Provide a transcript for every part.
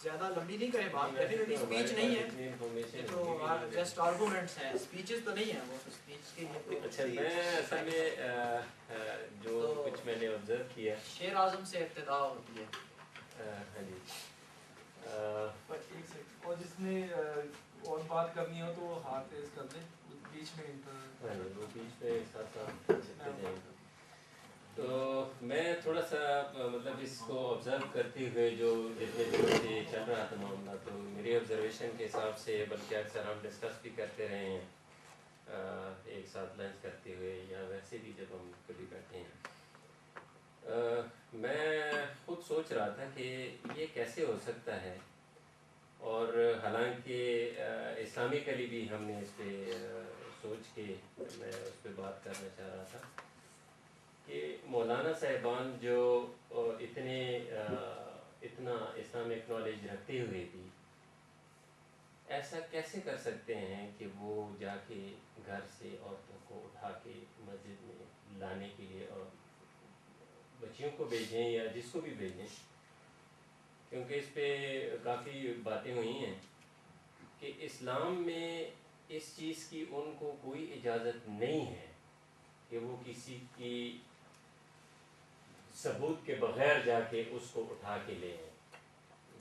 زیادہ لمبی نہیں کریں بات، ڈیفینیٹلی اسپیچ نہیں ہے، یہ تو جسٹ آرگومنٹس ہیں، اسپیچز تو نہیں ہیں، وہ اسپیچ کے لیے کوئی اچھا میں اصل میں جو کچھ میں نے آبزرو کیا، شیر اعظم سے ابتدا ہوتی ہے. ہاں جی ایک سیکنڈ، اور جس نے اور بات کرنی ہو تو وہ ہاتھ ریز کر دے بیچ میں. وہ بیچ میں ساتھ ساتھ چلتے جائیں گے. تو میں تھوڑا سا مطلب اس کو آبزرو کرتے ہوئے جو جتنے دنوں سے چل رہا تھا معاملہ، تو میری آبزرویشن کے حساب سے، بلکہ اکثر ہم ڈسکس بھی کرتے رہے ہیں ایک ساتھ لنچ کرتے ہوئے یا ویسے بھی جب ہم کبھی بیٹھے ہیں، میں خود سوچ رہا تھا کہ یہ کیسے ہو سکتا ہے. اور حالانکہ اسلامکلی بھی ہم نے اس پہ سوچ کے میں اس پہ بات کرنا چاہ رہا تھا کہ مولانا صاحبان جو اتنا اسلامک نالج رکھتے ہوئے بھی ایسا کیسے کر سکتے ہیں کہ وہ جا کے گھر سے عورتوں کو اٹھا کے مسجد میں لانے کے لیے اور بچیوں کو بھیجیں یا جس کو بھی بھیجیں، کیونکہ اس پہ کافی باتیں ہوئی ہیں کہ اسلام میں اس چیز کی ان کو کوئی اجازت نہیں ہے کہ وہ کسی کی ثبوت کے بغیر جا کے اس کو اٹھا کے لے آئیں.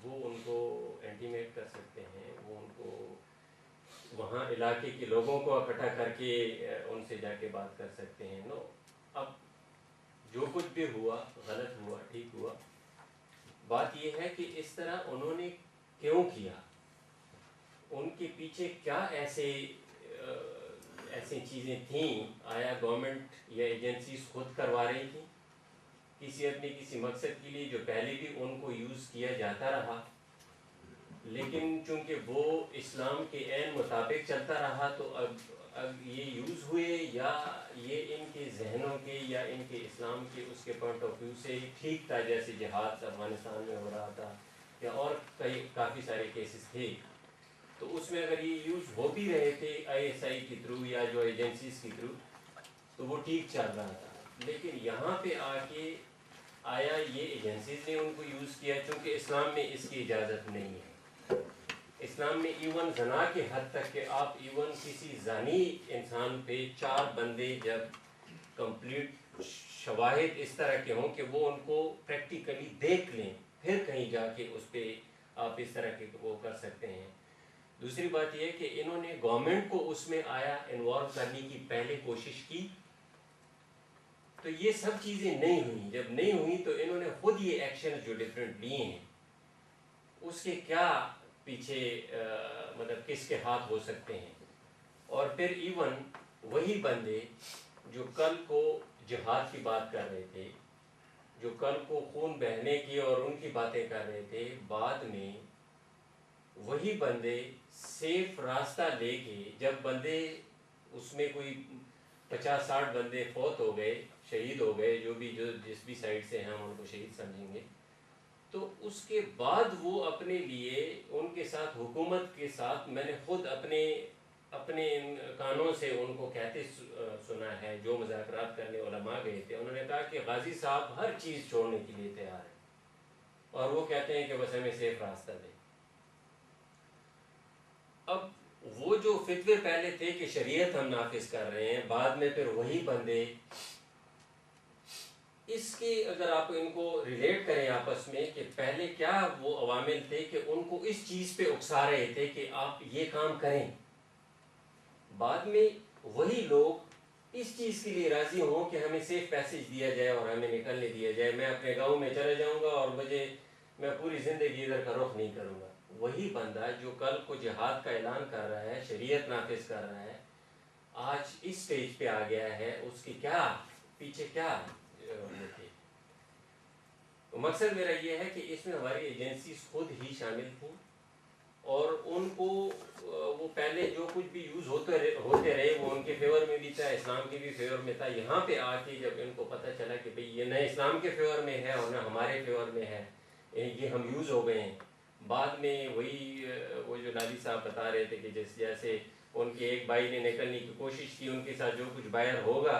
وہ ان کو انٹیمیٹ کر سکتے ہیں، وہ ان کو وہاں علاقے کے لوگوں کو اکٹھا کر کے ان سے جا کے بات کر سکتے ہیں. نو، اب جو کچھ بھی ہوا غلط ہوا ٹھیک ہوا، بات یہ ہے کہ اس طرح انہوں نے کیوں کیا، ان کے پیچھے کیا ایسی چیزیں تھیں. آیا گورنمنٹ یا ایجنسیز خود کروا رہی تھیں کسی مقصد کے لیے جو پہلے بھی ان کو یوز کیا جاتا رہا، لیکن چونکہ وہ اسلام کے عین مطابق چلتا رہا تو اب یہ یوز ہوئے، یا یہ ان کے ذہنوں کے یا ان کے اسلام کے اس کے پوائنٹ آف ویو سے ٹھیک تھا، جیسے جہاد افغانستان میں ہو رہا تھا یا اور کافی سارے کیسز تھے. تو اس میں اگر یہ یوز ہو بھی رہے تھے ISI کے تھرو یا جو ایجنسیز کے تھرو، تو وہ ٹھیک چل رہا تھا. لیکن یہاں پہ آ کے آیا یہ ایجنسیز نے ان کو یوز کیا، چونکہ اسلام میں اس کی اجازت نہیں ہے. اسلام میں ایون زنا کی حد تک کہ آپ ایون کسی زانی انسان پہ 4 بندے جب کمپلیٹ شواہد اس طرح کے ہوں کہ وہ ان کو پریکٹیکلی دیکھ لیں، پھر کہیں جا کے اس پہ آپ اس طرح کے وہ کر سکتے ہیں. دوسری بات یہ ہے کہ انہوں نے گورنمنٹ کو اس میں آیا انوالو کرنے کی پہلے کوشش کی، تو یہ سب چیزیں نہیں ہوئیں. جب نہیں ہوئیں تو انہوں نے خود یہ ایکشن جو ڈفرینٹ لیے ہیں، اس کے کیا پیچھے مطلب کس کے ہاتھ ہو سکتے ہیں. اور پھر ایون وہی بندے جو کل کو جہاد کی بات کر رہے تھے، جو کل کو خون بہنے کی اور ان کی باتیں کر رہے تھے، بعد میں وہی بندے سیف راستہ لے کے جب بندے اس میں کوئی 50-60 بندے فوت ہو گئے، شہید ہو گئے، جس بھی سائڈ سے ہم ان کو شہید سمجھیں گے، تو اس کے بعد وہ اپنے لیے ان کے ساتھ حکومت کے ساتھ میں نے خود اپنے کانوں سے ان کو کہتے سنا ہے، جو مذاکرات کرنے علماء گئے تھے، انہوں نے کہا کہ غازی صاحب ہر چیز چھوڑنے کے لیے تیار ہیں، اور وہ کہتے ہیں کہ بس ہمیں سیف راستہ دیں. اب وہ جو فتوے پہلے تھے کہ شریعت ہم نافذ کر رہے ہیں، بعد میں پھر وہی بندے اس کے اگر آپ ان کو ریلیٹ کریں آپس میں کہ پہلے کیا وہ عوامل تھے کہ ان کو اس چیز پہ اکسا رہے تھے کہ آپ یہ کام کریں، بعد میں وہی لوگ اس چیز کے لیے راضی ہوں کہ ہمیں سیف پیسج دیا جائے اور ہمیں نکلنے دیا جائے، میں اپنے گاؤں میں چلے جاؤں گا اور میں پوری زندگی ادھر کا رخ نہیں کروں گا. وہی بندہ جو کل کو جہاد کا اعلان کر رہا ہے، شریعت نافذ کر رہا ہے، آج اس سٹیج پہ آ گیا ہے، اس کی کیا پیچھے کیا تھے. مقصد میرا یہ ہے کہ اس میں ہماری ایجنسیز خود ہی شامل تھیں، اور ان کو وہ پہلے جو کچھ بھی یوز ہوتے رہے وہ ان کے فیور میں بھی تھا، اسلام کے بھی فیور میں تھا. یہاں پہ آ کے جب ان کو پتہ چلا کہ بھئی یہ نہ اسلام کے فیور میں ہے اور نہ ہمارے فیور میں ہے، یہ ہم یوز ہو گئے ہیں، بعد میں وہی وہ جو نادی صاحب بتا رہے تھے کہ جیسے ان کے ایک بھائی نے نکلنے کی کوشش کی، ان کے ساتھ جو کچھ باہر ہوگا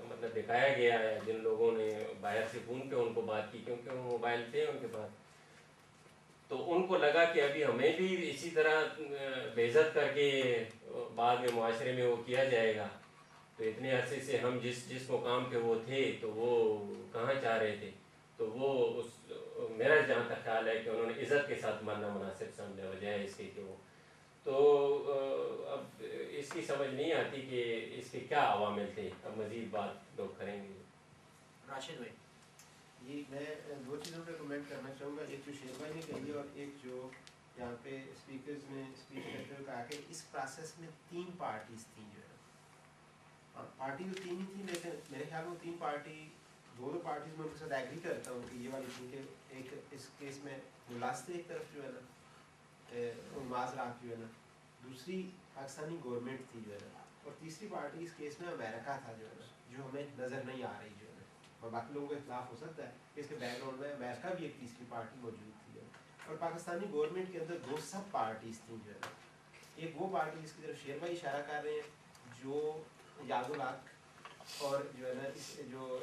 مطلب دکھایا گیا ہے، جن لوگوں نے باہر سے فون پہ ان کو بات کی، کیونکہ وہ موبائل تھے ان کے پاس، تو ان کو لگا کہ ابھی ہمیں بھی اسی طرح بے عزت کر کے بعد میں معاشرے میں وہ کیا جائے گا. تو اتنے عرصے سے ہم جس مقام پہ وہ تھے تو وہ کہاں چاہ رہے تھے. تو وہ میرا جہاں تک خیال ہے کہ انہوں نے عزت کے ساتھ ماننا مناسب سمجھا بجائے اس کے کہ وہ. تو اب اس کی سمجھ نہیں آتی کہ اس کے کیا عوامل تھے. اب مزید بات لوگ کریں گے. راشد بھائی جی میں دو چیزوں پہ کمنٹ کرنا چاہوں گا. ایک جو شیر بھائی نے کہی اور ایک جو یہاں پہ اسپیکرز نے اسپیچ کرتے ہوئے کہا کہ اس پروسیس میں 3 پارٹیز تھیں جو ہے نا. پارٹی تو 3 ہی تھیں لیکن میرے خیال میں 3 پارٹی دو پارٹیز میں ان کے ساتھ ایگری کرتا ہوں کہ یہ والی تھی کہ ایک اس کیس میں ملاستے ایک طرف جو ہے نا معاذ رات جو ہے نا, دوسری پاکستانی گورنمنٹ تھی جو ہے نا, اور تیسری پارٹی اس کیس میں امریکہ تھا جو ہے نا, جو ہمیں نظر نہیں آ رہی جو ہے نا. اور باقی لوگوں کا اختلاف ہو سکتا ہے کہ اس کے بیک گراؤنڈ میں امریکہ بھی ایک تیسری پارٹی موجود تھی. اور پاکستانی گورنمنٹ کے اندر 2 سب پارٹیز تھیں جو ہے نا. ایک وہ پارٹی جس کی طرف شیر بھائی اشارہ کر رہے ہیں جو یاد الحق اور جو ہے نا اس جو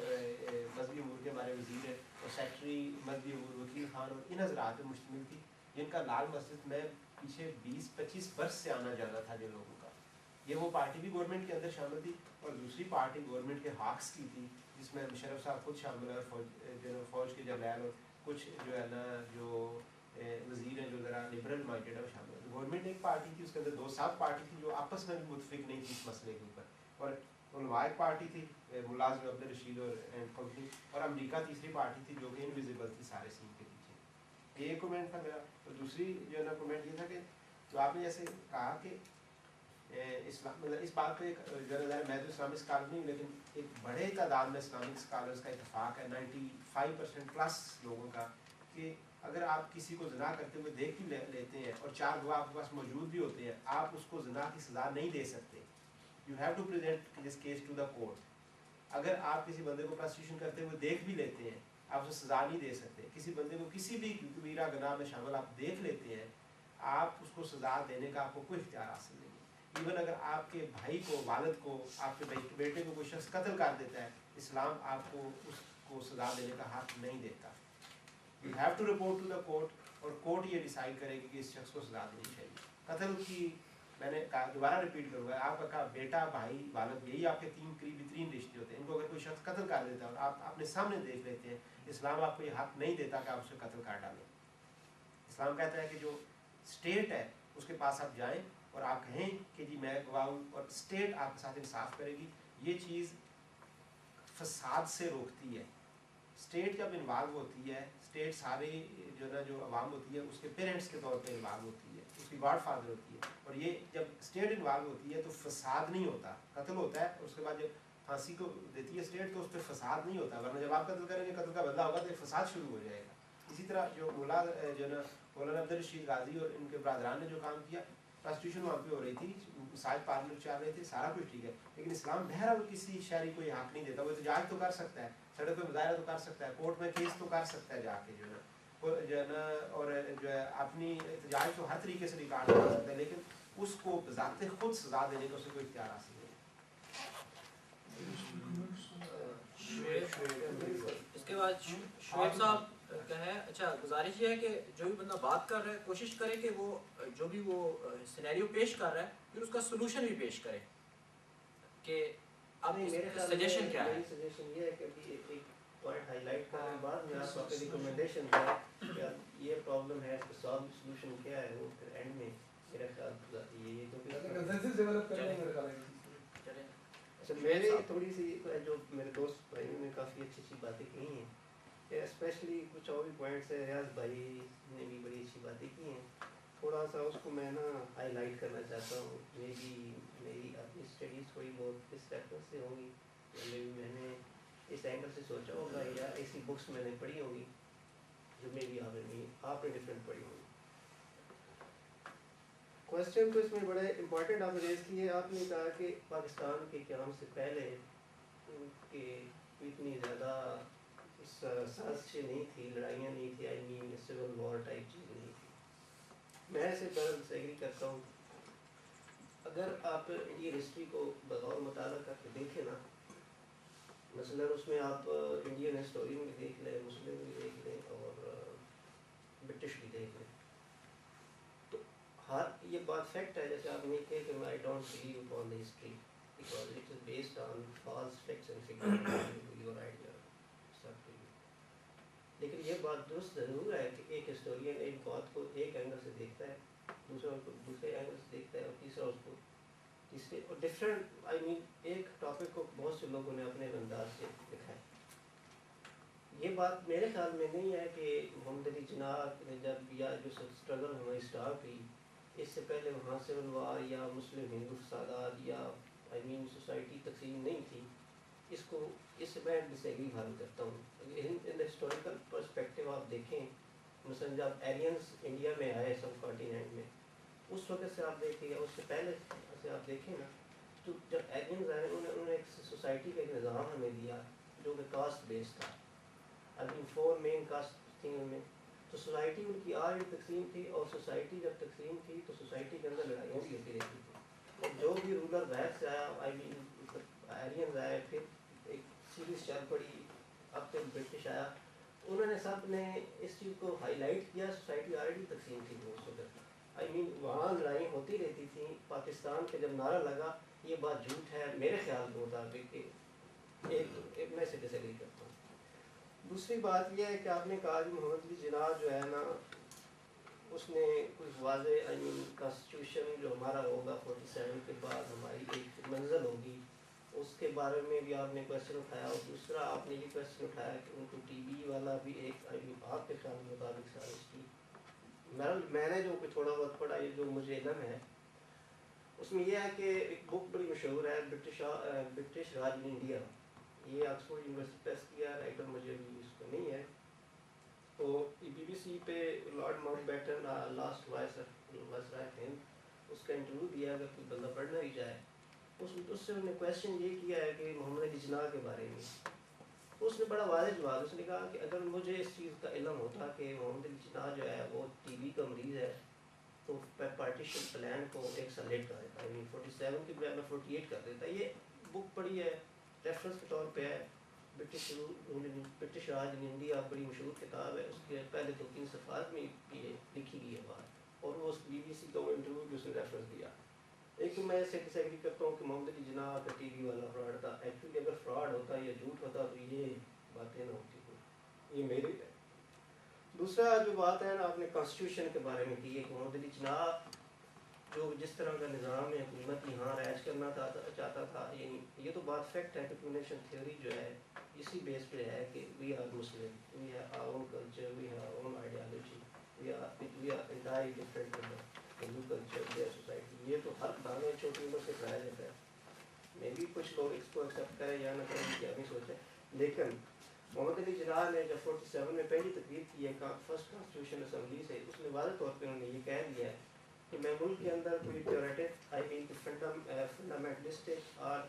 مذہبی امور کے ہمارے وزیر ہیں اور سیکٹری مذہبی امور وکیل خان اور ان حضرات پہ مشتمل تھی, جن کا لال مسجد میں پیچھے 20-25 برس سے آنا جانا تھا جن لوگوں کا. یہ وہ پارٹی بھی گورنمنٹ کے اندر شامل تھی اور دوسری پارٹی گورنمنٹ کے ہاکس کی تھی جس میں مشرف صاحب خود شامل ہے اور فوج کے جرنیل اور کچھ جو ہے نا جو وزیر ہیں جو ذرا لبرل مائنڈیڈ ہے وہ شامل ہے. گورنمنٹ ایک پارٹی تھی, اس کے اندر 2 سب پارٹی تھی جو آپس میں بھی متفق نہیں تھی اس مسئلے کے اوپر. اور علماء ایک پارٹی تھی ملازم عبد الرشید اور کمپنی, اور امریکہ تیسری پارٹی تھی جو کہ انویزیبل تھی سارے سین کے پیچھے. یہ کمنٹ تھا میرا. اور دوسری جو ہے نا کمنٹ یہ تھا کہ جو آپ نے جیسے کہا کہ اسلام مطلب اس بات پہ میں تو اسلامک اسکالر نہیں ہوں لیکن ایک بڑے تعداد میں اسلامک اسکالرس کا اتفاق ہے 95% پلس لوگوں کا کہ اگر آپ کسی کو زنا کرتے ہوئے دیکھ بھی لیتے ہیں اور 4 گواہ آپ کے پاس موجود بھی ہوتے ہیں, آپ اس کو زنا کی سزا نہیں دے سکتے. You have to present this case to the court. اگر آپ کسی بندے کو پروسیکیوشن کرتے ہوئے دیکھ بھی لیتے ہیں, آپ اسے سزا نہیں دے سکتے. کسی بندے کو کسی بھی کبیرہ گناہ میں شامل آپ دیکھ لیتے ہیں, آپ اس کو سزا دینے کا آپ کو کوئی اختیار حاصل نہیں. ایون اگر آپ کے بھائی کو, والد کو, آپ کے بیٹے کو کوئی شخص قتل کر دیتا ہے, اسلام آپ کو اس کو سزا دینے کا حق نہیں دیتا. You have to report to the court, اور کورٹ یہ ڈیسائیڈ کرے گی کہ اس شخص کو سزا دینی چاہیے. قتل کی میں نے کہا, دوبارہ ریپیٹ کروں گا, آپ کا کہا بیٹا, بھائی, والد, یہی آپ کے 3 قریبی ترین رشتے ہوتے ہیں. ان کو اگر کوئی شخص قتل کر دیتا ہے اور آپ اپنے سامنے دیکھ لیتے ہیں, اسلام آپ کو یہ حق نہیں دیتا کہ آپ اسے قتل کر ڈالیں. اسلام کہتا ہے کہ جو اسٹیٹ ہے اس کے پاس آپ جائیں اور آپ کہیں کہ جی میں گواہ ہوں, اور اسٹیٹ آپ کے ساتھ انصاف کرے گی. یہ چیز فساد سے روکتی ہے. اسٹیٹ جب انوالو ہوتی ہے, اسٹیٹ ساری جو نا جو عوام ہوتی ہے اس کے پیرنٹس کے طور پہ انوالو ہوتی ہے, اس کی گاڈ فادر ہوتی ہے. اور یہ جب اسٹیٹ انوالو ہوتی ہے تو فساد نہیں ہوتا, قتل ہوتا ہے. اور اس کے بعد جب پھانسی کو دیتی ہے اسٹیٹ تو اس پہ فساد نہیں ہوتا, ورنہ جب آپ قتل کریں گے, قتل کا بدلہ ہوگا تو ایک فساد شروع ہو جائے گا. اسی طرح جو جو نا مولانا عبد الرشید غازی اور ان کے برادران نے جو کام کیا, پراسٹیوشن وہاں پہ ہو رہی تھی, مساج پارلر چل رہے تھے, سارا کچھ ٹھیک ہے, لیکن اسلام بہرحال کسی شہری کو یہ حق نہیں دیتا. وہ احتجاج تو کر سکتا ہے, سڑک پہ مظاہرہ تو کر سکتا ہے, کورٹ میں کیس تو کر سکتا ہے جا کے جو ہے نا, اور جو ہے اپنی احتجاج تو ہر طریقے سے ریکارڈ کر سکتا ہے, لیکن اس کو بذات خود سزا دینے کا اسے کوئی اختیار حاصل نہیں. اس کے بعد شعیب صاحب کا ہے. اچھا, گزارش یہ ہے کہ جو بھی بندہ بات کر رہا ہے کوشش کرے کہ وہ جو بھی وہ سینیریو پیش کر رہا ہے پھر اس کا سلوشن بھی پیش کرے کہ اب سجیشن کیا ہے. سجیشن یہ ہے کہ ابھی ایک پوائنٹ ہائی لائٹ کرنے کے بعد میں آپ کو اپنی ریکمنڈیشن ہے کہ یہ پرابلم ہے, اس کا سلوشن کیا ہے, وہ پھر اینڈ میں میرا خیال یہ کنسنسس ڈیولپ کرنے میں میرا خیال ہے. اچھا, میری تھوڑی سی جو میرے دوست بھائیوں نے کافی اچھی اچھی باتیں کی ہیں, اسپیشلی کچھ اور بھی پوائنٹس ہیں, ریاض بھائی نے بھی بڑی اچھی باتیں کی ہیں. تھوڑا سا اس کو میں نا ہائی لائٹ کرنا چاہتا ہوں. میری اپنی اسٹڈیز تھوڑی بہت اس ٹائپ سے ہوں گی, میں نے اس اینگل سے سوچا ہوگا, یا ایسی بکس میں نے پڑھی ہوگی جو میں بھی آپ نے ڈفرینٹ پڑھی ہوگی. کوشچن تو اس میں بڑے امپورٹنٹ آپ نے ریز کیے. آپ نے کہا کہ پاکستان کے قیام سے پہلے کہ اتنی زیادہ سازشیں نہیں تھی, لڑائیاں نہیں تھی, آئی مین سول وار ٹائپ چیز نہیں تھی. میں اسے ڈس ایگری کرتا ہوں. اگر آپ انڈین ہسٹری کو بغور مطالعہ کر کے دیکھیں نا, مثلاً اس میں آپ انڈین ہسٹورین بھی دیکھ لیں, مسلم بھی دیکھ لیں, اور برٹش بھی دیکھ لیں, بات فیکٹ ہے، جیسے آپ نے کہا کہ I don't believe upon the history because it is based on false facts and figure your idea. لیکن یہ بات درست ضرور ہے کہ ایک ہسٹورین ایک بات کو ایک اینگل سے دیکھتا ہے، دوسرا کو دوسرے اینگل سے دیکھتا ہے، اور تیسرا اس کو تیسرے اور ڈفرینٹ آئی مین ایک ٹاپک کو بہت سے لوگوں نے اپنے انداز سے لکھا ہے. یہ بات میرے خیال میں نہیں ہے کہ محمد علی جناح نے جب یا جو اسٹرگل ہماری اسٹارٹ ہوئی اس سے پہلے وہاں سول وار یا مسلم ہندو فسادات یا آئی مین سوسائٹی تقسیم نہیں تھی. اس کو اس سے میں ڈس ایگری حال کرتا ہوں. ان دا ہسٹوریکل پرسپیکٹیو آپ دیکھیں، مثلاً جب ایلینس انڈیا میں آئے سب کانٹیننٹ میں، اس وقت سے آپ دیکھیں یا اس سے پہلے سے آپ دیکھیں نا، تو جب ایلینس آئے انہوں نے ایک سوسائٹی کا ایک نظام ہمیں دیا جو کہ کاسٹ بیس تھا. ابھی 4 مین کاسٹ تھیں ان میں، تو سوسائٹی ان کی آج تقسیم تھی، اور سوسائٹی جب تقسیم تھی تو سوسائٹی کے اندر لڑائیاں بھی ہوتی رہتی تھیں. اور جو بھی رولر باہر سے آیا آئی مین ایرینز آئے، پھر ایک سیریز چل پڑی، اب تک برٹش آیا، انہوں نے سب نے اس چیز کو ہائی لائٹ کیا. سوسائٹی آلریڈی تقسیم تھی اس وقت، آئی مین وہاں لڑائیں ہوتی رہتی تھیں. پاکستان کے جب نعرہ لگا، یہ بات جھوٹ ہے میرے خیال کے مطابق کہ ایک میں سے ڈس ایگری کرتا ہوں. دوسری بات یہ ہے کہ آپ نے کہا کہ محمد علی جناح جو ہے نا، اس نے کوئی واضح آئی مین کانسٹیٹیوشن جو ہمارا ہوگا 47 کے بعد ہماری ایک منزل ہوگی، اس کے بارے میں بھی آپ نے کویشچن اٹھایا. اور دوسرا آپ نے یہ کویشچن اٹھایا کہ ان کو ٹی بی والا بھی ایک آئی مین آپ کے خیال کے مطابق سازش کی. میں نے جو تھوڑا بہت پڑھا، یہ جو مجھے علم ہے اس میں یہ ہے کہ ایک بک بڑی مشہور ہے برٹش راج ان انڈیا، یہ آکسفورڈ یونیورسٹی پریس کیا، رائٹر مجھے بھی اس کو نہیں ہے. تو بی بی سی پہ Lord Mountbatten last viceroy ہند، اس کا انٹرویو دیا، اگر کوئی بندہ پڑھنا بھی جائے. اس سے انہوں نے کویشچن یہ کیا ہے کہ محمد علی جناح کے بارے میں. اس نے بڑا واضح جواب، اس نے کہا کہ اگر مجھے اس چیز کا علم ہوتا کہ محمد علی جناح جو ہے وہ ٹی بی کا مریض ہے تو پارٹیشن پلان کو ایک سال لیٹ کر دیتا. 47 کے بجائے میں 48 کر دیتا. یہ بک پڑھی ہے، ریفرنس کے طور پہ ہے، برٹش راج ان انڈیا، بڑی مشہور کتاب ہے. اس کے پہلے 2-3 صفحات میں یہ لکھی گئی ہے بات، اور وہ اس بی بی سی کا وہ انٹرویو بھی اس نے ریفرنس دیا. ایک تو میں اس سے ڈس ایگری کرتا ہوں کہ محمد علی جناح کا ٹی وی والا فراڈ تھا. ایکچولی اگر فراڈ ہوتا یا جھوٹ ہوتا تو یہ باتیں نہ ہوتی. یہ میری ہے. دوسرا جو بات ہے نا، آپ نے کانسٹیٹیوشن کے بارے میں کی ہے کہ محمد علی جناح جو جس طرح کا نظام ہے حکومت یہاں رائج کرنا چاہتا تھا، یعنی یہ تو بات فیکٹ ہے کہ پونیشن تھیوری جو ہے اسی بیس پہ ہے کہ we are Muslim, we have our own culture, we have our own ideology, we are entirely different from Hindu culture, their society. یہ تو ہر دانے چھوٹی عمر سے کرایا جاتا ہے. میں بھی کچھ لوگ اس کو ایکسیپٹ کریں یا نہ کریں کیا نہیں سوچیں. لیکن محمد علی جناح نے جب 47 میں پہلی تقریر کی ہے فرسٹ کانسٹیٹیوشن اسمبلی سے، اس میں واضح طور پہ انہوں نے یہ کہہ دیا ہے کہ میں ملک کے اندر کوئی تھیوریٹک آئی مین فنڈامنٹلسٹک اور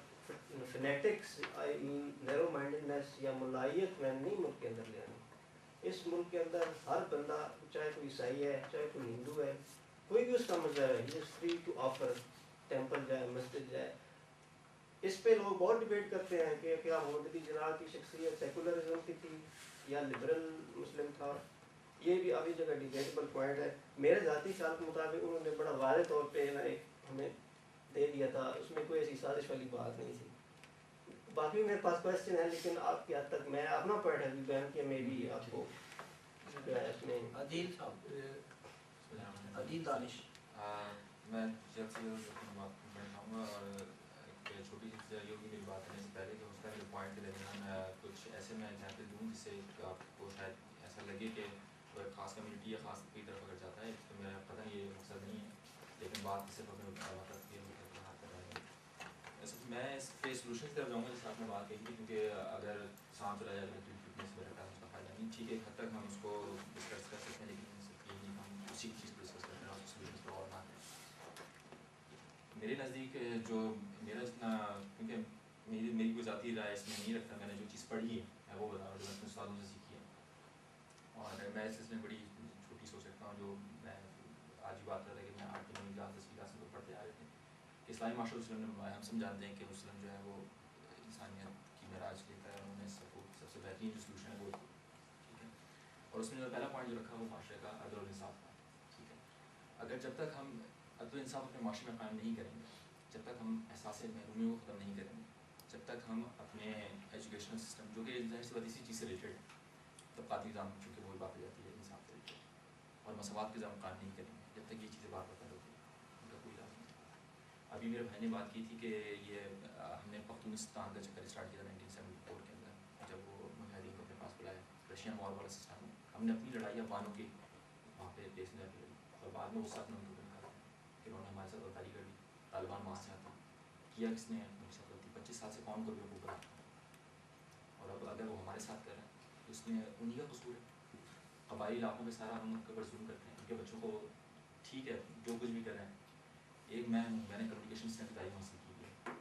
فنیٹکس آئی مین نیرو مائنڈنس یا ملائیت میں نہیں ملک کے اندر لے آنی. اس ملک کے اندر ہر بندہ، چاہے کوئی عیسائی ہے، چاہے کوئی ہندو ہے، کوئی بھی اس کا مذہب ہے، he is free to offer. Temple جائے، مسجد جائے. اس پہ لوگ بہت ڈبیٹ کرتے ہیں کہ کیا محمد علی جناح کی شخصیت سیکولرزم کی تھی یا لبرل مسلم تھا. یہ بھی ابھی جگہ ڈیبیٹیبل پوائنٹ ہے. میرے ذاتی خیال کے مطابق انہوں نے بڑا واضح طور پہ ہمیں دے دیا تھا، اس میں کوئی ایسی سازش والی بات نہیں تھی. باقی میرے پاس کویشچن ہے، لیکن آپ کی حد تک میں اپنا پوائنٹ آف ویو بیان کیا، میں بھی آپ کو جو ہے اس میں عدیل صاحب، عدیل دانش. میں جب سے بات کرنا چاہوں گا، اور ایک چھوٹی سی یہ ہوگی میری بات کرنے سے پہلے کہ اس کا میرے پوائنٹ کے درمیان کچھ ایسے میں ایگزامپل دوں جس سے آپ کو شاید ایسا لگے کہ وہ ایک خاص کمیونٹی یا خاص کی طرف اگر جاتا ہے. تو میرا پتہ نہیں یہ مقصد نہیں ہے، لیکن بات صرف اپنے وقت کے ہاتھ کر رہے ہیں. میں اس پہ سولوشن کی طرف جاؤں گا جیسے آپ نے بات کہی تھی، کیونکہ اگر سانس چلا جائے تو فٹنس میرا خیال اس کا فائدہ نہیں. ٹھیک ہے، ایک حد تک ہم اس کو ڈسکس کر سکتے ہیں، لیکن صرف یہ نہیں ہم اسی چیز کو ڈسکس کرتے ہیں اور اس سولوشن پر اور نہ کریں. میرے نزدیک جو میرا جتنا، کیونکہ میری کوئی ذاتی رائے اس میں نہیں رکھتا، میں نے جو چیز پڑھی ہے میں وہ بتا رہا ہوں جو میں اپنے استادوں سے سیکھی ہے. اور میں اس میں بڑی چھوٹی سوچ رکھتا ہوں، جو میں آج بھی بات کر رہا تھا کہ میں 8 9 کلاس 10 کلاس میں پڑھتے آ رہے تھے کہ اسلامی معاشرہ وسلم نے، ہم سب جانتے ہیں کہ مسلم جو ہے وہ انسانیت کی معراج لیتا ہے. انہوں نے سب سے بہترین جو سولوشن ہے وہ ٹھیک ہے. اور اس میں جو پہلا پوائنٹ جو رکھا وہ معاشرے کا عدل و انصاف تھا. ٹھیک ہے، اگر جب تک ہم عدل و انصاف اپنے معاشرے میں قائم نہیں کریں گے، جب تک ہم احساس محرومی کو ختم نہیں کریں گے، جب تک ہم اپنے ایجوکیشنل سسٹم جو کہ ظاہر سی بات اسی چیز سے ریلیٹڈ ہے، طبقاتی نظام چونکہ وہی بات ہو جاتی ہے انصاف سے ریلیٹڈ، اور مساوات کے نظام قائم نہیں کریں گے، جب تک یہ چیزیں بار بار ہوتی ہیں ان کا کوئی علاج نہیں۔ ابھی میرے بھائی نے بات کی تھی کہ یہ ہم نے پختونستان کا چکر اسٹارٹ کیا تھا 1974 کے اندر، جب وہ مجاہدین کو اپنے پاس بلایا رشین وار والا سسٹم، ہم نے اپنی لڑائی افغانوں کی وہاں پہ دیش میں لڑی، اور بعد میں وہ ساتھ میں ان کو نکالا کہ انہوں نے ہمارے ساتھ غداری کر دی، طالبان وہاں سے آتا کیا کس نے ان کے ساتھ غلطی، 25 سال سے قوم کو بھی بنا، اور اب اگر وہ ہمارے ساتھ کر رہے ہیں تو اس میں انہیں کا قصور ہے۔ قبائلی علاقوں میں سارا ہم ان کے اوپر ظلم کرتے ہیں، ان کے بچوں کو ٹھیک ہے جو کچھ بھی کر رہے ہیں، ایک میں ہوں، میں نے کمیونیکیشن سسٹم کی تعلیم حاصل کی ہے،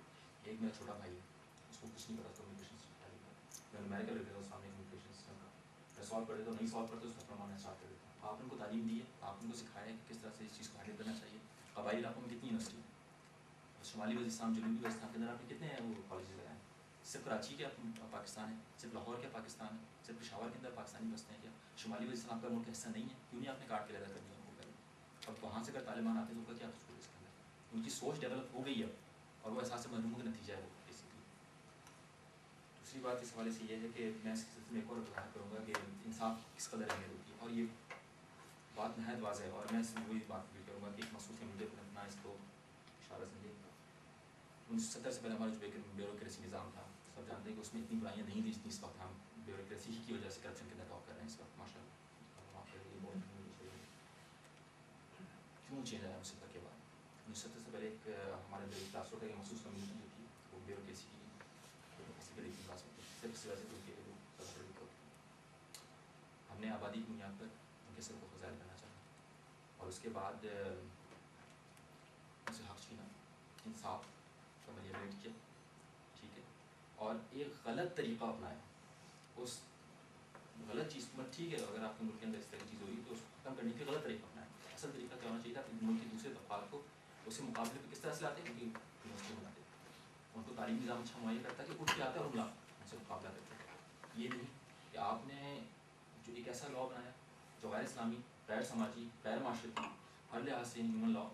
ایک میرا چھوٹا بھائی ہے اس کو کچھ نہیں پتا کمیونیکیشن سسٹم کی تعلیم کا، میں امیریکا لے گیا اس سامنے کمیونیکیشن سسٹم کا، میں سالو کر دیتا ہوں، نہیں سالو کرتا اس کا اپنا ماننا اسٹارٹ کر دیتا ہوں۔ آپ ان کو تعلیم دی ہے، آپ ان کو سکھایا ہے کہ کس طرح سے اس چیز کو ہینڈل کرنا چاہیے۔ قبائلی علاقوں میں کتنی یونیورسٹی ہے، شمالی وزیرستان جنوبی وزیرستان کے اندر آپ نے کتنے ہیں وہ کالجز لگائے ہیں، صرف کراچی کے پاکستان ہے، صرف لاہور کے پاکستان ہے، صرف پشاور کے اندر پاکستانی بستے ہیں کیا؟ شمالی وزیرستان کا ملک حصہ نہیں ہے، کیوں نہیں آپ نے کاٹ کے لگا کر دیا ان کو پہلے؟ اب وہاں سے اگر طالبان آتے ہیں تو ان کا کیا قصور ہے اس کے اندر؟ ان کی سوچ ڈیولپ ہو گئی ہے اور وہ احساس محرومی کا نتیجہ ہے وہ بیسکلی۔ دوسری بات اس حوالے سے یہ ہے کہ میں اس سلسلے میں ایک اور وضاحت کروں گا کہ انصاف کس قدر اہمیت ہوتی ہے، اور یہ بات نہایت واضح ہے، اور میں اس میں وہی بات بھی کروں گا کہ ایک مخصوص مدعے پر اپنا اس کو اشارہ سمجھے۔ 1970 سے پہلے ہمارا جو بیوروکریسی نظام تھا، سب جانتے ہیں کہ اس میں اتنی برائیاں نہیں تھیں جتنی اس وقت ہم بیوروکریسی ہی کی وجہ سے کرپشن کے اندر ٹاپ کر رہے ہیں اس وقت ماشاء اللہ۔ کیوں چینج آیا 1970 کے بعد؟ 1970 سے پہلے ایک ہمارے جو کلاس روٹ ہے مخصوص کمیونٹی جو تھی وہ بیوروکریسی کی کسی بڑی کلاس میں صرف اس وجہ سے کیونکہ وہ سب بڑی ہوتی، ہم نے آبادی کی بنیاد پر ان کے سر کو فضائل کرنا چاہا، اور اس کے بعد ان سے حق چھینا، انصاف کا ملیمیٹ کیا، ٹھیک ہے، اور ایک غلط طریقہ اپنایا، اس غلط چیز کو ٹھیک ہے اگر آپ کے ملک کے اندر اس طرح کی چیز ہو رہی ہے تو اس کو ختم کرنے کے غلط طریقہ اپنایا۔ اصل طریقہ کیا ہونا چاہیے تھا کہ ملک کے دوسرے طبقات کو اس کے مقابلے پہ کس طرح سے لاتے ہیں، کیونکہ یونیورسٹی بناتے ہیں، ان کو تعلیمی نظام اچھا مہیا کرتا ہے کہ اٹھ کے آتا ہے اور ان سے مقابلہ کرتے ہیں۔ یہ نہیں کہ آپ نے جو ایک ایسا لاء بنایا جو غیر اسلامی، غیر سماجی، غیر معاشرتی، ہر لحاظ سے ہیومن لاء،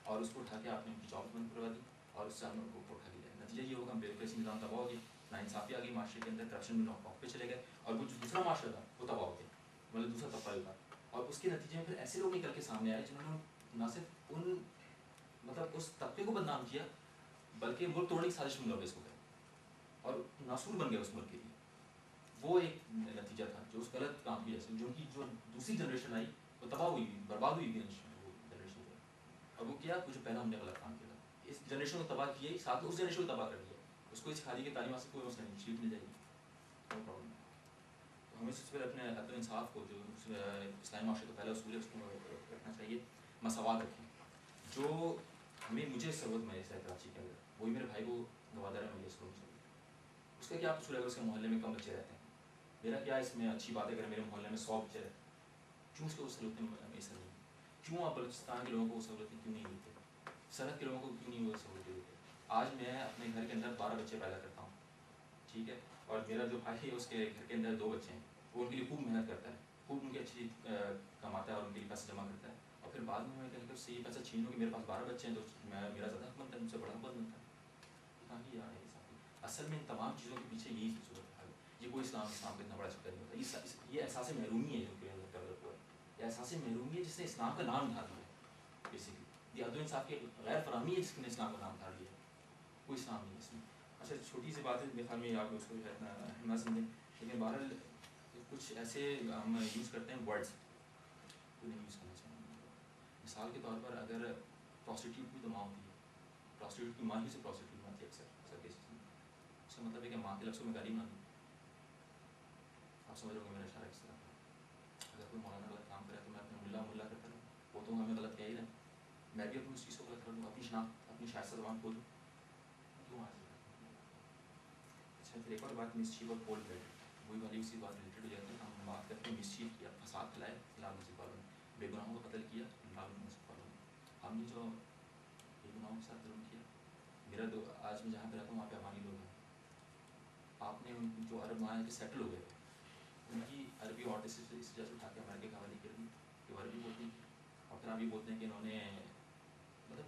اور اس کو اٹھا کے آپ نے ان کی جاب بند کروا دی، اور اس سے ہم ان کو اٹھا کے لیا۔ نتیجہ یہ ہوگا بیوروکریسی نظام تباہ ہو گیا، ناانصافی آ گئی معاشرے کے اندر، کرپشن میں نوک پہ چلے گئے، اور وہ جو دوسرا معاشرہ تھا وہ تباہ ہو گیا، مطلب دوسرا طبقہ ہوگا، اور اس کے نتیجے میں پھر ایسے لوگ نکل کے سامنے آئے جنہوں نے نہ صرف ان مطلب اس طبقے کو بدنام کیا بلکہ ملک توڑنے کی سازش میں لوگ اس کو کرے، اور ناسور بن گئے اس ملک کے لیے۔ وہ ایک نتیجہ تھا جو اس غلط کام کی وجہ سے جو ان کی جو دوسری جنریشن آئی وہ تباہ ہوئی، برباد ہوئی جنریشن جو ہے، اور وہ کیا جو پہلا ہم نے غلط کام کیا تھا، اس جنریشن کو تباہ کیا ہی ساتھ میں اس جنریشن کو تباہ کر دیا، اس کو سکھا دی کہ تعلیم سے کوئی مسئلہ نہیں، شیٹ مل جائے گی، نو پرابلم۔ تو ہمیں سب سے پہلے اپنے عدل و انصاف کو جو اسلامی معاشرے کا پہلا اصول ہے اس کو رکھنا چاہیے، مساوات رکھیں۔ جو مجھے ضرورت میں ہے کراچی کے اندر وہی میرے بھائی کو گوادر میں ملی اسکول میں، اس کا کیا قصور ہے اگر اس کے محلے میں کم بچے رہتے ہیں، میرا کیا اس میں اچھی بات ہے اگر میرے محلے میں 100 بچے رہتے ہیں، کیوں اس کو سہولتیں میسر نہیں، کیوں آپ بلوچستان کے لوگوں کو سہولتیں کیوں نہیں دیتے، سرحد کے لوگوں کو کیوں نہیں وہ سہولتیں دیتے؟ آج میں اپنے گھر کے اندر 12 بچے پیدا کرتا ہوں، ٹھیک ہے، اور میرا جو بھائی ہے اس کے گھر کے اندر 2 بچے ہیں، وہ ان کے لیے خوب محنت کرتا ہے، خوب ان کی اچھی کماتا ہے اور ان کے لیے پیسے جمع کرتا ہے، اور پھر بعد میں کہیں کہ اس سے یہ پیسہ چھین لوں کہ میرے پاس 12 بچے ہیں تو میرا زیادہ حق بنتا ہے، مجھ سے بڑا حق بنتا ہے، کہاں کی یار ہے یہ سب؟ اصل میں ان تمام چیزوں کے پیچھے یہی صورت حال ہے، یہ کوئی اسلام کا اتنا بڑا چکر نہیں ہوتا، یہ احساس محرومی ہے جو کہ ڈیولپ ہوا ہے، یہ احساس محرومی ہے جس نے اسلام کا نام اٹھا دیا ہے، بیسکلی یہ عدل و انصاف کی غیر فراہمی ہے جس نے اسلام کا نام اٹھا لیا ہے، کوئی اسلام نہیں ہے اس میں۔ اچھا چھوٹی سی بات ہے میرے خیال میں آپ اس کو نہ سمجھیں، لیکن بہرحال کچھ ایسے ہم یوز کرتے ہیں ورڈس کو نہیں یوز کرنا چاہیے، مثال کے طور پر اگر پروسٹیٹیوٹ کی تو ماں ہوتی ہے، پروسٹیٹیوٹ کی ماں ہی سے پروسٹیٹیوٹ بناتی ہے اکثر کیسز میں، اس کا مطلب ہے کہ ماں کے لفظوں میں گالی بنا دی، آپ سمجھ رہے ہوں گے میرا اشارہ کس طرح ہے، اگر کوئی مولانا غلط کام کرے تو میں اپنے ملا کرتا رہوں، وہ تو ہمیں غلط کہہ ہی رہے ہیں، میں بھی اپنی اس چیز کو غلط کر لوں، اپنی شناخت اپنی شائستہ زبان کھولوں، کیوں آج؟ اچھا پھر ایک اور بات مسچیف اور کولڈ بلیڈ، وہی والی اسی بات ریلیٹڈ ہو جاتی ہے، ہم بات کرتے ہیں مسچیف کیا، فساد پھیلائے فی الحال مسجد والوں نے، بے گناہوں کو قتل کیا فی الحال مسجد والوں نے، ہم نے جو بے گناہوں کے ساتھ ظلم کیا، میرا آج میں جہاں پہ رہتا ہوں وہاں پہ افغانی لوگ ہیں، آپ نے جو عرب وہاں کے سیٹل ہو گئے تھے ان کی عربی اور اس وجہ سے اٹھا کے امریکہ کے حوالے کر دی کہ وہ عربی بولتے ہیں، اور پھر آپ یہ بولتے ہیں کہ انہوں نے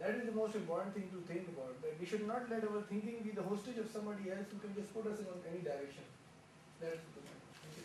That is the most important thing to think about. That we should not let our thinking be the hostage of somebody else who can just put us in any direction. That is the point. Thank you.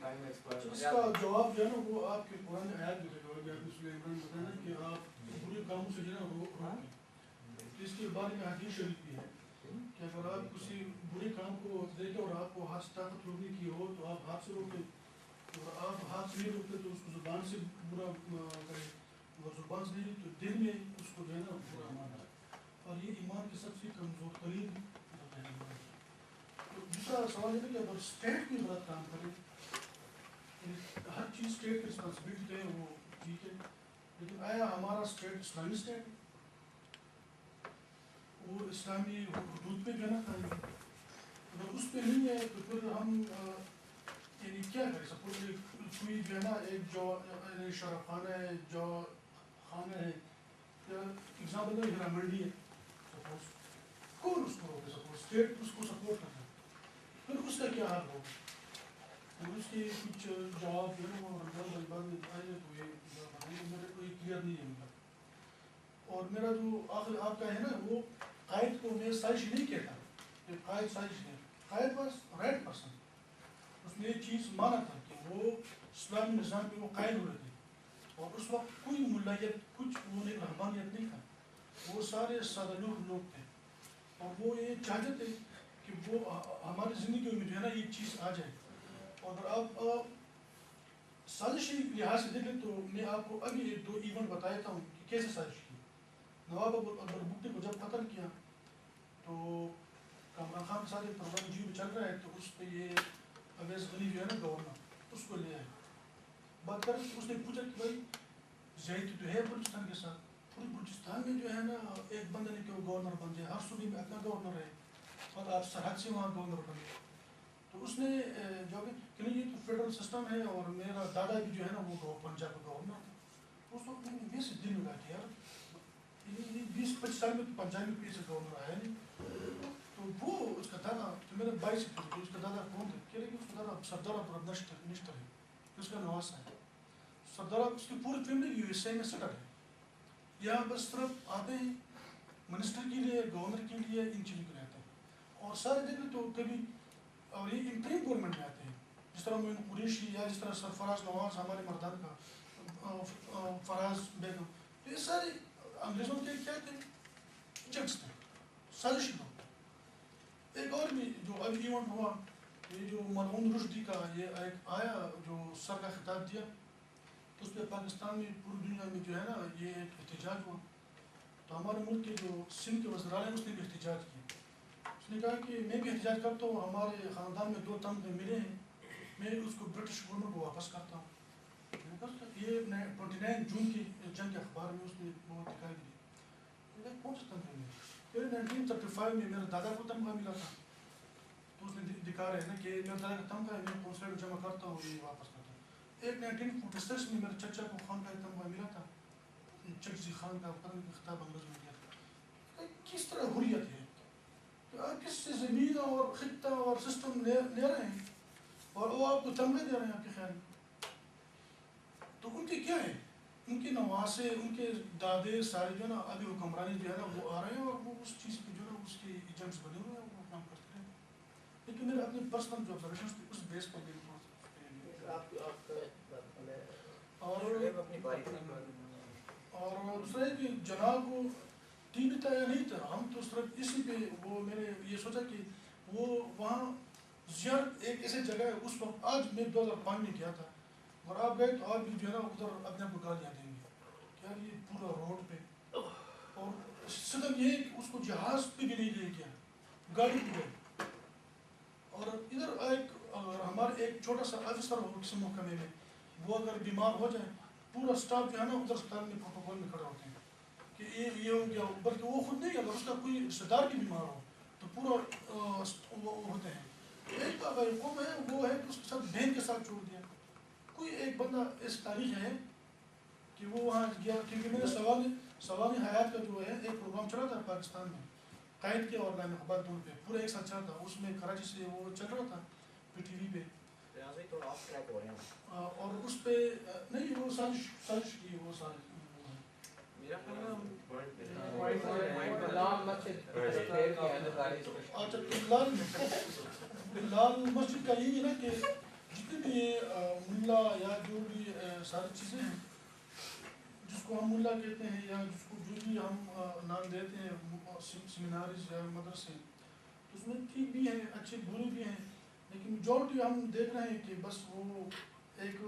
Time expire اس کا جواب جو ہے نا وہ آپ کے قرآن آیات میں ہے جو آپ نے سورہ عمران میں بتایا نا کہ آپ برے کاموں سے جو ہے نا روکیں. اس کے بارے میں حدیث شریف بھی ہے کہ اگر آپ کسی برے کام کو دیکھیں اور آپ کو ہاتھ سے طاقت روکنے کی ہو تو آپ ہاتھ سے روکیں, اور آپ ہاتھ سے نہیں روکتے تو اس کو زبان سے برا کریں, اور زبان سے نہیں تو دل میں اس کو جو ہے نا برا مانا. اور یہ ایمان کی سب سے کمزور ترین ہے. دوسرا سوال یہ ہے کہ اگر اسٹیٹ بھی غلط کام کرے, ہر چیز اسٹیٹ کی رسپانسبلٹی ہے وہ ٹھیک ہے, لیکن آیا ہمارا اسٹیٹ اسلامی اسٹیٹ وہ اسلامی حدود پہ جو ہے نا کریں گے؟ اگر اس پہ نہیں ہے تو پھر ہم یعنی کیا کریں؟ سپوز کوئی جو ہے نا ایک جو شراب خانہ ہے, جو خانہ ہے, یا ایگزامپل ہیرا منڈی ہے, سپوز کون اس کو روکے؟ سپوز اسٹیٹ اس کو سپورٹ کرتا ہے, پھر اس کا کیا حال ہوگا؟ اس کے کچھ جواب جو ہے نا وہ رمضان بعد میں آئے تو یہ میرے کو یہ کلیئر نہیں ہے میرا. اور میرا جو آخر آپ کا ہے نا وہ قائد کو میں سازش نہیں کہتا کہ قائد سازش ہے, قائد بس رائٹ پرسن, اس نے ایک چیز مانا تھا کہ وہ اسلامی نظام میں وہ قائد ہو رہے تھے, اور اس وقت کوئی ملائیت کچھ وہ ایک رحبانیت نہیں تھا, وہ سارے سادہ لوگ تھے, اور وہ یہ چاہتے تھے کہ وہ ہماری زندگی میں جو ہے نا یہ چیز آ جائے. اور اگر آپ سازشی لحاظ سے دیکھیں تو میں آپ کو ابھی ایک دو ایونٹ بتاتا ہوں کہ کیسے سازش کی. نواب اکبر بگٹی کو جب قتل کیا تو کامران خان کے ساتھ ایک پروگرام جیو میں چل رہا ہے, تو اس پہ یہ اویس غنی جو ہے نا گورنر, اس کو لے آئے. بات کر اس نے پوچھا کہ بھائی زیادتی تو ہے بلوچستان کے ساتھ, پورے بلوچستان میں جو ہے نا ایک بندہ نے کہ وہ گورنر بن جائے, ہر صوبے میں اپنا گورنر ہے, اور آپ سرحد سے وہاں گورنر بنے. تو اس نے جو کہ نہیں یہ تو فیڈرل سسٹم ہے, اور میرا دادا بھی جو ہے نا وہ پنجاب کا گورنر تھا. اس وقت میں نے ویسے دل لگا کہ یار 20-25 سال میں تو پنجاب میں پیسے گورنر آیا نہیں. تو وہ اس کا دادا, تو میرے بھائی سے پوچھا اس کا دادا کون تھا, کہہ رہے کہ اس کا دادا سردار عبد نشتر ہے, اس کا نواسا ہے. سردار اس کی پوری فیملی یو ایس اے میں سیٹل ہے, یہاں بس صرف آتے ہیں منسٹر کے لیے, گورنر کے لیے, ان چیزوں کے لیے آتے ہیں. اور سارے دیکھیں تو کبھی اور یہ انٹریم گورنمنٹ میں آتے ہیں, جس طرح معین قریشی یا جس طرح سرفراز نواز ہمارے مردان کا, فراز بیگم, یہ سارے انگریزوں کے کیا تھے, ججز تھے, سازشی لوگ. ایک اور بھی جو ابھی ایونٹ ہوا, یہ جو ملعون رشدی کا یہ ایک آیا جو سر کا خطاب دیا, تو اس پہ پاکستان میں پوری دنیا میں جو ہے نا یہ ایک احتجاج ہوا. تو ہمارے ملک کے جو سندھ کے وزراء ہیں اس نے بھی احتجاج کیا. اس نے کہا کہ میں بھی احتجاج کرتا ہوں, ہمارے خاندان میں 2 تمغے ملے ہیں, میں اس کو برٹش گورنمنٹ کو واپس کرتا ہوں. یہ 29 جون کی جنگ کے اخبار میں اس نے وہ دکھائی دی. کون سے تمغے ملے؟ 1935 میں میرے دادا کو تمغہ ملا تھا, تو اس نے دکھا رہے ہیں نا کہ میرے دادا کا تمغہ ہے, میں کونسلیٹ جمع کرتا ہوں, یہ واپس کرتا ہوں. ایک 1946 میں میرے چچا کو خان کا تمغہ ملا تھا, چکزی خان کا خطاب انگریز میں دیا تھا. کس طرح حریت ہے, آپ کس سے زمین اور خطہ اور سسٹم لے رہے ہیں, اور وہ آپ کو تمغے دے رہے ہیں آپ کے خیال میں. تو ان کے کیا ہے, ان کے نواسے, ان کے دادے سارے جو ہے نا ابھی حکمرانی جو ہے نا وہ آ رہے ہیں, اور وہ اس چیز پہ جو ہے نا اس کے ایجنٹس بنے ہوئے ہیں, وہ کام کرتے ہیں. لیکن میرے اپنے پرسنل جو آبزرویشنس تھے اس بیس پر اور دوسرا ہے کہ جناب کو ٹیم تھا یا نہیں تھا, ہم تو صرف اسی پہ وہ میں نے یہ سوچا کہ وہ وہاں زیارت ایک ایسے جگہ ہے, اس وقت آج میں 2005 میں گیا تھا, اور آپ گئے تو آپ بھی جو ہے نا ادھر اپنے آپ کو گالیاں دیں گے کہ یار یہ پورا روڈ پہ, اور صدق یہ ہے کہ اس کو جہاز پہ بھی نہیں لے گیا, گاڑی پہ گئے. اور ادھر ایک ہمارے ایک چھوٹا سا آفیسر ہو کسی محکمے میں, وہ اگر بیمار ہو جائے پورا اسٹاف جو ہے نا ادھر اسپتال میں پروٹوکول میں کھڑے ہوتے ہیں کہ یہ ہو گیا, بلکہ وہ خود نہیں, اگر اس کا کوئی رشتے دار بھی بیمار ہو تو پورا وہ ہوتے ہیں. ایک قوم ہے وہ ہے کہ اس کے ساتھ بہن کے ساتھ چھوڑ دیا. کوئی ایک بندہ اس تاریخ ہے کہ وہ وہاں گیا, کیونکہ میں نے سوانی حیات کا جو ہے ایک پروگرام چلا تھا پاکستان میں, قائد کے اور نام اقبال دور پہ پورا ایک ساتھ چلا تھا, اس میں کراچی سے وہ چل رہا تھا پی ٹی وی پہ, اور اس پہ نہیں وہ سازش کی, وہ سازش لال مسجد کا یہی ہے نا کہ جتنے بھی یہ ملا یا جو بھی ساری چیزیں ہیں جس کو ہم ملا کہتے ہیں یا جس کو جو بھی ہم نام دیتے ہیں سیمینارز یا مدرسے تو اس میں ٹھیک بھی ہیں اچھے برے بھی ہیں لیکن میجورٹی ہم دیکھ رہے ہیں کہ بس وہ ایک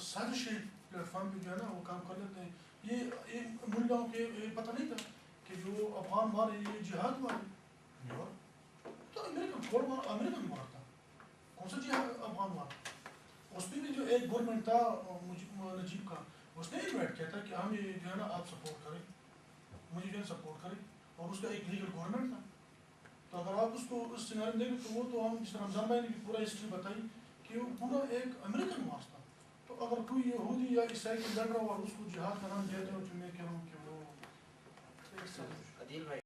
سازشی پلیٹ فارم پہ جو ہے نا وہ کام کر لیتے ہیں. یہ ملاؤں کے پتہ نہیں تھا کہ جو افغان مار ہے یہ جہاد مار ہے تو امریکن مار تھا کون سا جہاد افغان مار اس پہ بھی جو ایک گورنمنٹ تھا نجیب کا اس نے انوائٹ کیا تھا کہ ہم یہ جو ہے نا آپ سپورٹ کریں مجھے جو ہے سپورٹ کریں اور اس کا ایک لیگل گورنمنٹ تھا. تو اگر آپ اس کو اس سینارے میں دیکھیں تو وہ تو ہم جس طرح رمضان بھائی نے بھی پورا ہسٹری بتائی کہ وہ پورا ایک امریکن مارچ تھا. تو اگر کوئی یہودی یا عیسائی کو لڑ رہا ہو اور اس کو جہاد کا نام دیا جائے تو میں کہہ رہا ہوں کہ وہ عدیل بھائی